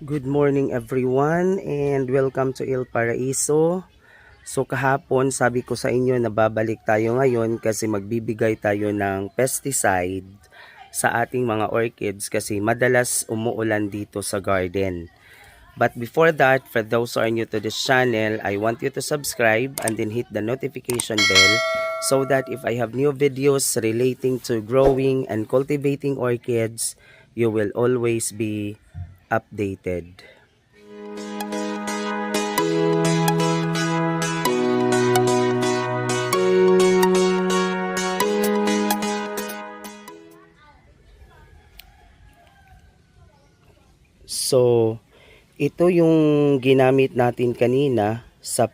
Good morning everyone and welcome to Il Paraiso. So kahapon sabi ko sa inyo na babalik tayo ngayon kasi magbibigay tayo ng pesticide sa ating mga orchids kasi madalas umuulan dito sa garden. But before that, for those who are new to this channel, I want you to subscribe and then hit the notification bell so that if I have new videos relating to growing and cultivating orchids, you will always be updated. So, ito yung ginamit natin kanina sa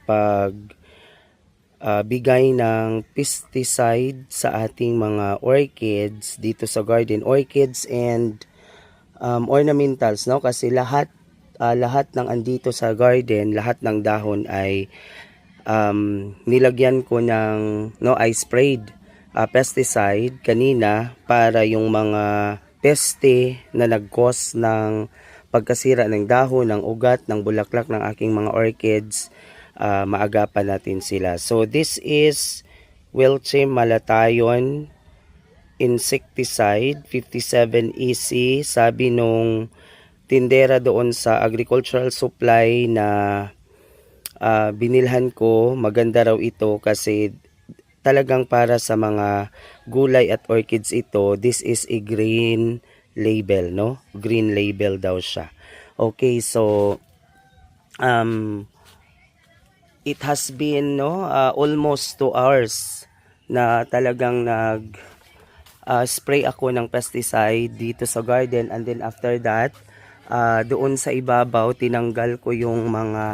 bigay ng pesticide sa ating mga orchids dito sa garden. Orchids and ornamentals, no? Kasi lahat ng andito sa garden, lahat ng dahon ay nilagyan ko ng, no, I sprayed pesticide kanina para yung mga peste na nag-cause ng pagkasira ng dahon, ng ugat, ng bulaklak ng aking mga orchids, maagapan natin sila. So this is Welchim Malathion insecticide 57 EC. Sabi nung tindera doon sa agricultural supply na binilhan ko, maganda raw ito kasi talagang para sa mga gulay at orchids ito. This is a green label, no? Green label daw siya. Okay, so it has been, no, almost 2 hours na talagang spray ako ng pesticide dito sa garden, and then after that, doon sa ibabaw tinanggal ko yung mga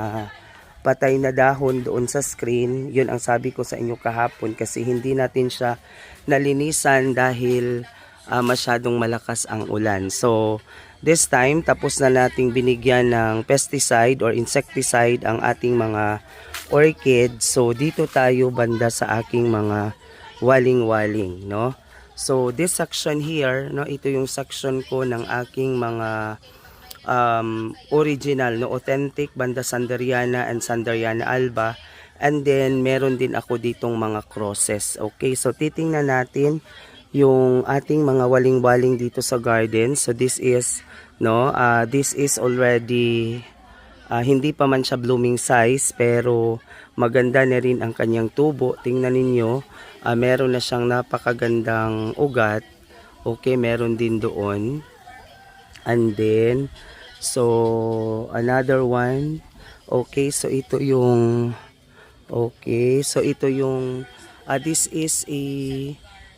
patay na dahon doon sa screen. Yun ang sabi ko sa inyo kahapon kasi hindi natin siya nalinisan dahil masyadong malakas ang ulan. So this time tapos na nating binigyan ng pesticide or insecticide ang ating mga orchid. So dito tayo banda sa aking mga waling-waling, no? So this section here, no, ito yung section ko ng aking mga original, no, authentic banda Sanderiana and Sanderiana alba, and then meron din ako ditong mga crosses. Okay, so titingnan natin yung ating mga waling-waling dito sa garden. So this is, no, this is already hindi pa man siya blooming size pero maganda na rin ang kanyang tubo. Tingnan ninyo, meron na siyang napakagandang ugat. Okay, meron din doon. And then so another one. Okay, so ito yung this is a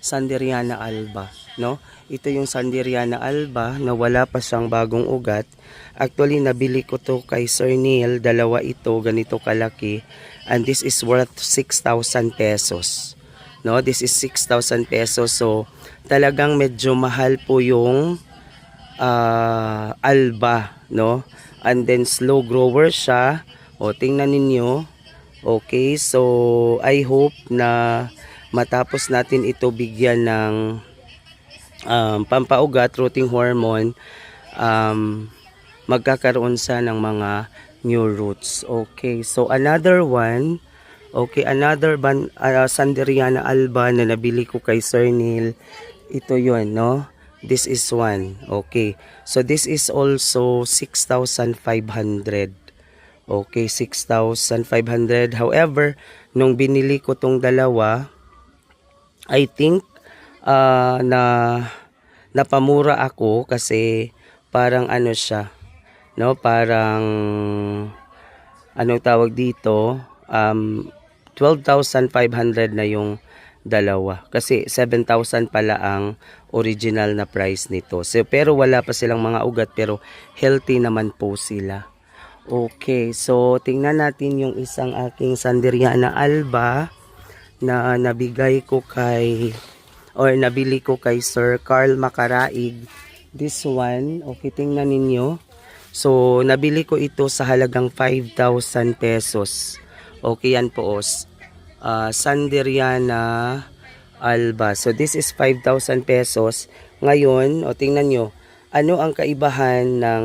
Sanderiana alba, no? Ito yung Sanderiana alba na wala pa siyang bagong ugat. Actually nabili ko to kay Sir Neil, dalawa ito, ganito kalaki, and this is worth 6,000 pesos. No, this is 6,000 pesos. So talagang medyo mahal po yung alba, no? And then slow grower siya. O tingnan ninyo. Okay, so I hope na matapos natin ito bigyan ng pampaugat, rooting hormone, magkakaroon sa ng mga new roots. Okay, so another one. Okay, another Sanderiana alba na nabili ko kay Sir Neil. Ito yun, no? This is one. Okay, so this is also 6,500. Okay, 6,500. However, nung binili ko tong dalawa, I think na napamura ako kasi parang ano siya, no? Parang anong tawag dito? 12,500 na yung dalawa. Kasi 7,000 pala ang original na price nito. So, pero wala pa silang mga ugat pero healthy naman po sila. Okay, so tingnan natin yung isang aking Sanderiana alba na nabigay ko kay or nabili ko kay Sir Carl Macaraig. This one, okay, tingnan ninyo. So nabili ko ito sa halagang 5,000 pesos. Okay, yan po, Sanderiana alba. So this is 5,000 pesos. Ngayon, tingnan nyo, ano ang kaibahan ng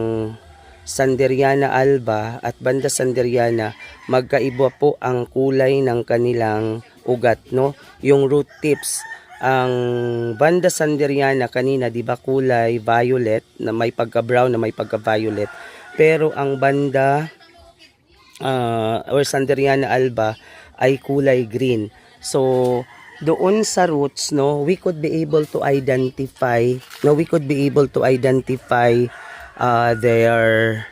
Sanderiana alba at Banda Sanderiana, magkaiba po ang kulay ng kanilang ugat, no? Yung root tips, ang Banda Sanderiana kanina, di ba, kulay violet na may pagka-brown na may pagka-violet. Pero ang Banda or Sanderiana alba ay kulay green. So doon sa roots, no, we could be able to identify, their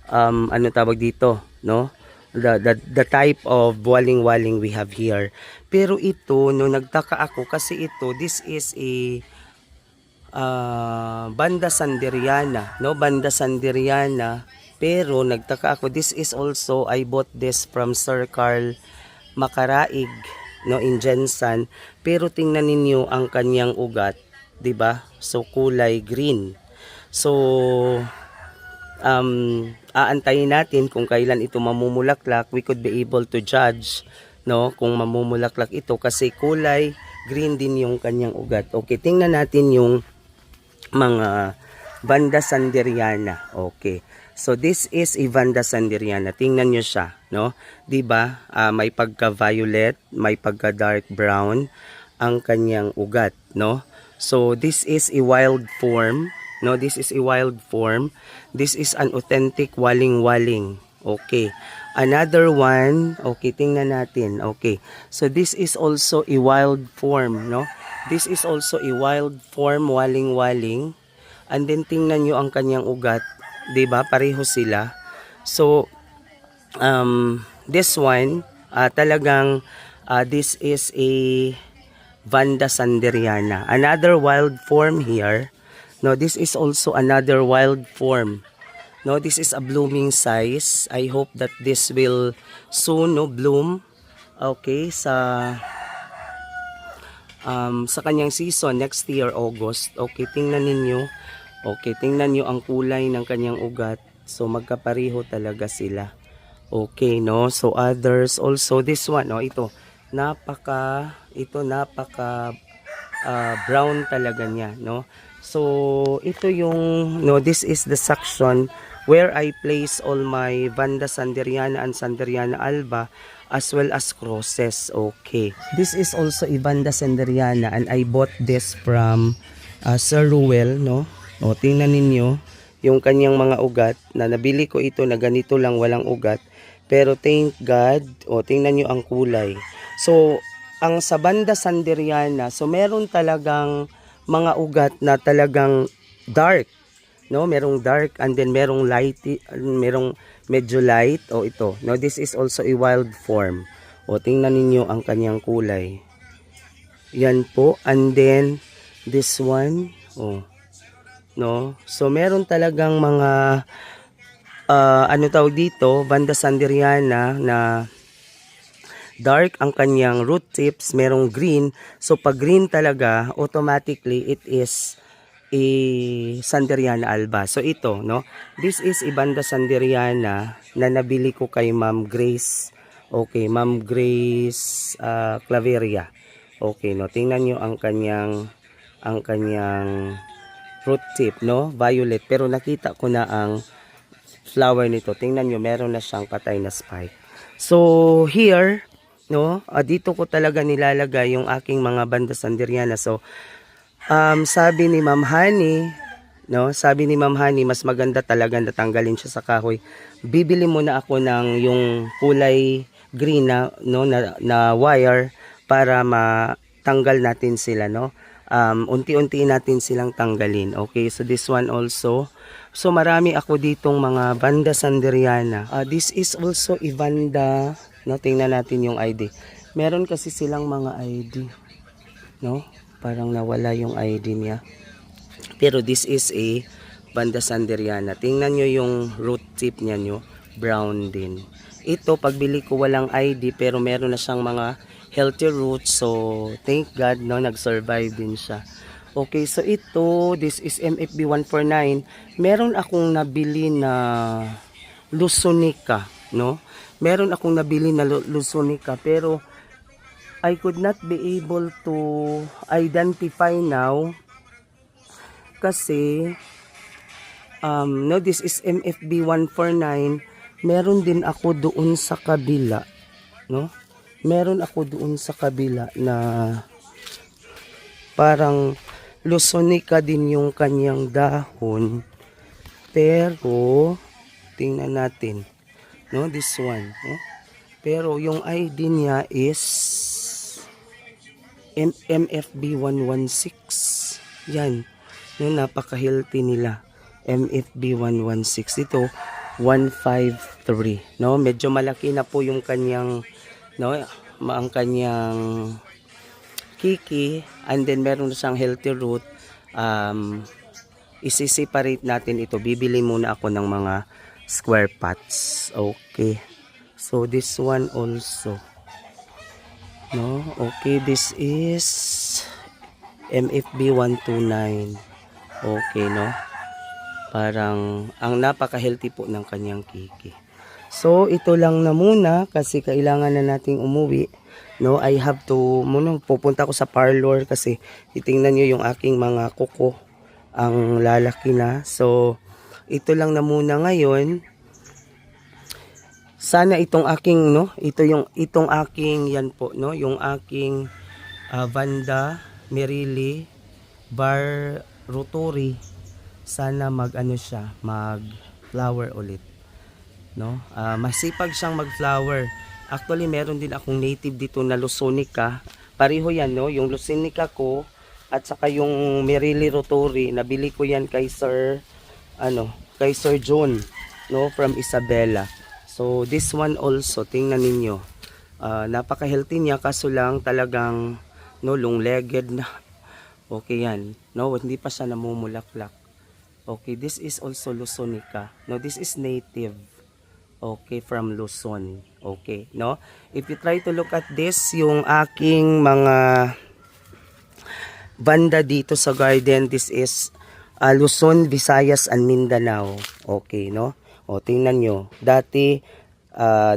ano tawag dito, no, the type of waling-waling we have here. Pero ito, no, nagtaka ako kasi this is a Banda Sanderiana, no, Banda Sanderiana. Pero nagtaka ako, this is also, I bought this from Sir Carl Makaraig, no, in Jensan. Pero tingnan ninyo ang kanyang ugat, 'di ba? So kulay green. So aantayin natin kung kailan ito mamumulaklak. We could be able to judge, no, kung mamumulaklak ito kasi kulay green din yung kanyang ugat. Okay, tingnan natin yung mga Banda Sanderiana. Okay. So this is a Banda Sanderiana. Tingnan nyo siya, no? 'Di ba? May pagka-violet, may pagka-dark brown ang kanyang ugat, no? So this is a wild form, no? This is a wild form. This is an authentic waling-waling. Okay. Another one, okay, tingnan natin. Okay. So this is also a wild form, no? This is also a wild form waling-waling. And then tingnan nyo ang kanyang ugat. 'Di ba? Pareho sila. So this one talagang this is a Banda Sanderiana. Another wild form here. No, this is also another wild form. No, this is a blooming size. I hope that this will soon, no, bloom. Okay, sa kanyang season next year August. Okay, tingnan ninyo. Okay, tingnan nyo ang kulay ng kanyang ugat. So, magkapareho talaga sila. Okay, no? So, others also, this one, no? Ito, napaka brown talaga niya, no? So, ito yung, no, this is the section where I place all my Banda Sanderiana and Sanderiana alba as well as crosses. Okay. This is also a Banda Sanderiana and I bought this from Sir Ruel, no? O, tingnan ninyo yung kanyang mga ugat na nabili ko ito na ganito lang, walang ugat. Pero thank God, o, tingnan nyo ang kulay. So, ang sa Banda Sanderiana, so meron talagang mga ugat na talagang dark, no? Merong dark and then merong light, merong medyo light. O, ito, no? This is also a wild form. O, tingnan ninyo ang kanyang kulay. Yan po. And then, this one, o, no? So meron talagang mga ano tawag dito, Banda Sanderiana na dark ang kanyang root tips, merong green. So pag green talaga, automatically it is a Sanderiana alba. So ito, no? This is a Banda Sanderiana na nabili ko kay Ma'am Grace. Okay, Ma'am Grace Claveria. Okay, no? Tingnan nyo ang kanyang root tip, no? Violet. Pero nakita ko na ang flower nito. Tingnan nyo, meron na siyang patay na spike. So, here, no? Dito ko talaga nilalagay yung aking mga Banda Sanderiana. So, sabi ni Ma'am Honey, no? Sabi ni Ma'am Honey, mas maganda talaga natanggalin siya sa kahoy. Bibili muna ako ng yung kulay green na, no, na wire para matanggal natin sila, no? Unti-unti natin silang tanggalin. Okay, so this one also. So marami ako ditong mga Banda Sanderiana. This is also a Banda, no? Tingnan natin yung ID. Meron kasi silang mga ID, no? Parang nawala yung ID niya. Pero this is a Banda Sanderiana. Tingnan nyo yung root tip niya, nyo. Brown din. Ito, pagbili ko walang ID pero meron na siyang mga healthy roots. So, thank God, no, nag-survive din siya. Okay, so ito, this is MFB 149. Meron akong nabili na Lusonica, no? Meron akong nabili na Lusonica pero I could not be able to identify now kasi No, this is MFB 149. Meron din ako doon sa kabila, no? Meron ako doon sa kabila na parang lusonica din yung kanyang dahon. Pero tingnan natin, no, this one, no? Pero yung ID niya is MFB 116. Yan, no, napaka-healthy nila. MFB 116. Ito 153, no? Medyo malaki na po yung kanyang, no, ang kanyang kiki, and then meron siyang healthy root. Isi-separate natin ito. Bibili muna ako ng mga square pots. Okay. So this one also. No? Okay, this is MFB 129. Okay, no? Parang ang napaka-healthy po ng kanyang kiki. So ito lang na muna kasi kailangan na nating umuwi. No, I have to muna pupunta ako sa parlor kasi titingnan niyo yung aking mga kuko, ang lalaki na. So ito lang na muna ngayon. Sana itong aking, no, itong aking yan po, no, yung aking Vanda Merili Bar Rotary, sana mag flower ulit, no. Masipag siyang mag-flower. Actually, meron din akong native dito na lusonica. Pareho yan, no? Yung lusonica ko at saka yung Merili Rotary, nabili ko yan kay Sir John, no, from Isabela. So, this one also, tingnan ninyo. Napaka-healthy niya, kaso lang talagang, no, long-legged na. Okay yan. No, hindi pa siya namumulaklak. Okay, this is also lusonica. No, this is native. Okay, from Luzon. Okay, no? If you try to look at this, yung aking mga banda dito sa garden, this is Luzon, Visayas, and Mindanao. Okay, no? O, tingnan nyo. Dati,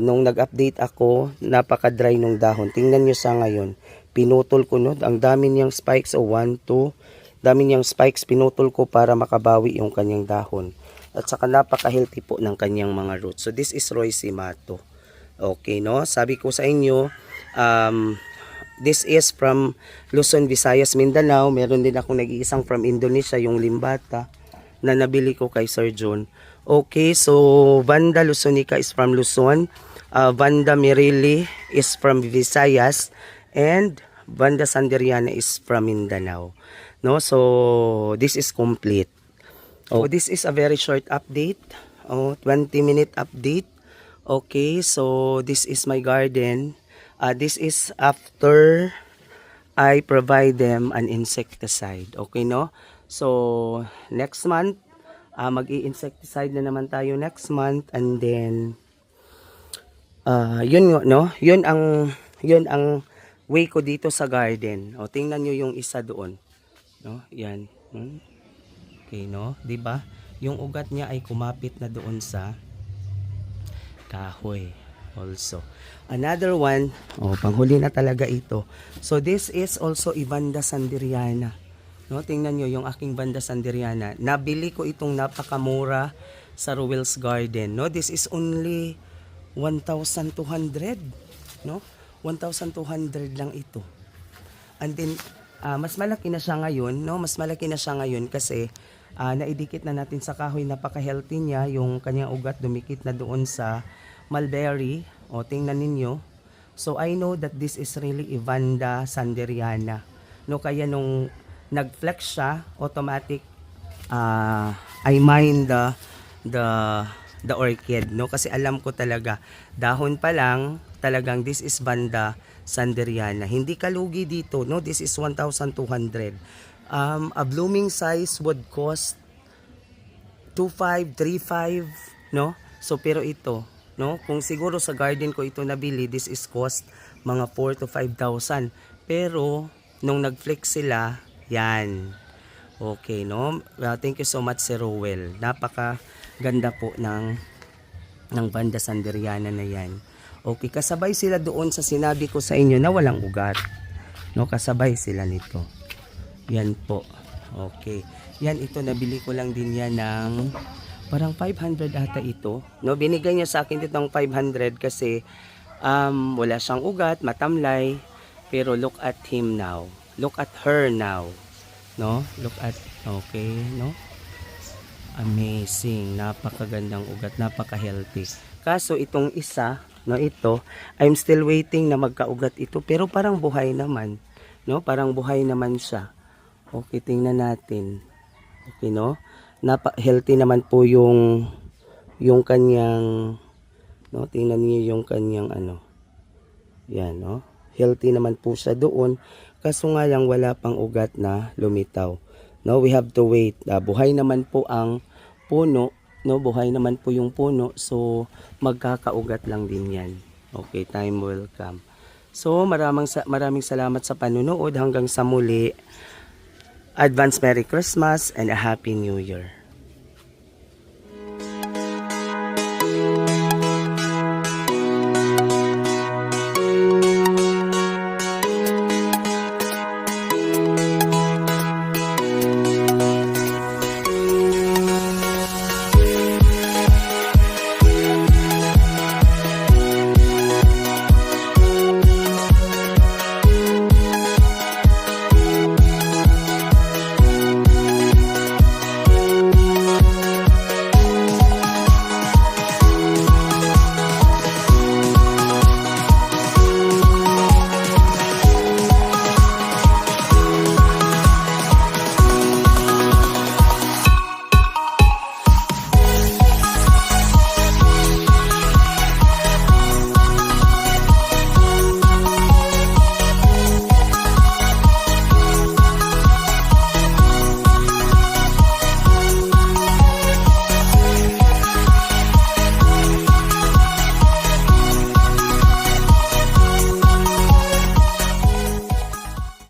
nung nag-update ako, napaka-dry nung dahon. Tingnan nyo sa ngayon. Pinutol ko, no? Ang dami niyang spikes. O, 1, 2. Dami niyang spikes. Pinutol ko para makabawi yung kanyang dahon. At saka napaka-healthy po ng kanyang mga roots. So, this is Roy Simato. Okay, no? Sabi ko sa inyo, this is from Luzon, Visayas, Mindanao. Meron din akong nag-iisang from Indonesia, yung Limbata, na nabili ko kay Sir John. Okay, so Vanda Lusonica is from Luzon. Vanda Merili is from Visayas. And Vanda Sanderiana is from Mindanao. No? So, this is complete. Oh, this is a very short update. 20-minute update. Okay, so this is my garden. This is after I provide them an insecticide. Okay, no? So, next month, mag-i-insecticide na naman tayo next month. And then, yun, no? Yun ang way ko dito sa garden. O, tingnan nyo yung isa doon. No? Yan. Okay, no? 'Di ba? Yung ugat niya ay kumapit na doon sa kahoy. Also, another one, panghuli na talaga ito. So this is also Vanda Sanderiana. No, tingnan niyo yung aking Vanda Sanderiana. Nabili ko itong napakamura sa Ruel's Garden. No, this is only 1,200, no? 1,200 lang ito. And then mas malaki na siya ngayon, no? Mas malaki na siya ngayon kasi naidikit na natin sa kahoy, napaka-healthy niya, yung kanyang ugat dumikit na doon sa mulberry. O, tingnan ninyo. So, I know that this is really Vanda Sanderiana. No, kaya nung nag-flex siya, automatic, I mind the orchid. No, kasi alam ko talaga, dahon pa lang, talagang this is Vanda Sanderiana. Hindi kalugi dito, no? This is 1,200. A blooming size would cost 2,500, 3,500, no? So, pero ito, no? Kung siguro sa garden ko ito nabili, this is cost mga 4,000 to 5,000. Pero, nung nag-flex sila, yan. Okay, no? Thank you so much, Sir Rowell. Napaka ganda po ng Vanda Sanderiana na yan. Okay, kasabay sila doon sa sinabi ko sa inyo na walang ugat. No, kasabay sila nito. Yan po. Okay. Yan, ito, nabili ko lang din yan ng parang 500 ata ito. No, binigay niya sa akin itong 500 kasi wala siyang ugat, matamlay. Pero look at him now. Look at her now. No? Look at, okay, no? Amazing. Napakagandang ugat, napaka-healthy. Kaso itong isa, no, ito, I'm still waiting na magkaugat ito. Pero parang buhay naman. No? Parang buhay naman siya. Okay, tingnan natin. Okay, no? Healthy naman po yung kanyang, no? Tingnan niyo yung kanyang ano. Yan, no? Healthy naman po siya doon. Kaso nga lang wala pang ugat na lumitaw. No, we have to wait. Buhay naman po ang puno, no? Buhay naman po yung puno. So magkakaugat lang din 'yan. Okay, time will come. So maraming salamat sa panunood. Hanggang sa muli. Advance Merry Christmas and a Happy New Year.